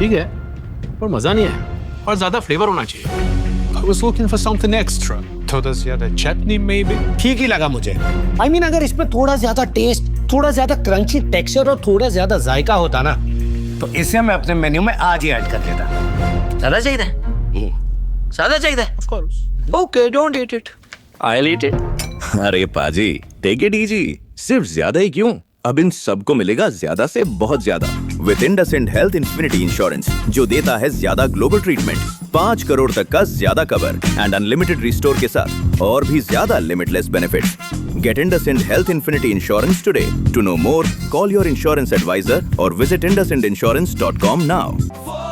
ठीक है, पर मजा नहीं है और ज्यादा फ्लेवर होना चाहिए। I was looking for something extra. थोड़ा ज्यादा चटनी maybe. ठीक ही लगा मुझे। I mean, अगर इसमें थोड़ा ज्यादा टेस्ट, थोड़ा ज्यादा क्रंची टेक्सचर और थोड़ा ज्यादा जायका होता ना, तो इसे मैं अपने मेन्यू में आज ही ऐड कर लेता। सादा चाहिए? सादा चाहिए? Of course. Okay, don't eat it. I'll eat it. अरे पाजी, टेक इट इजी। सिर्फ ज्यादा ही क्यों, अब इन सबको मिलेगा ज्यादा से बहुत ज्यादा with IndusInd health infinity insurance, जो देता है ज्यादा ग्लोबल ट्रीटमेंट, 5 करोड़ तक का ज्यादा कवर एंड अनलिमिटेड रिस्टोर के साथ और भी ज्यादा limitless benefits. Get IndusInd Health Infinity Insurance today. To know more, call your insurance advisor or visit IndusIndinsurance.com now.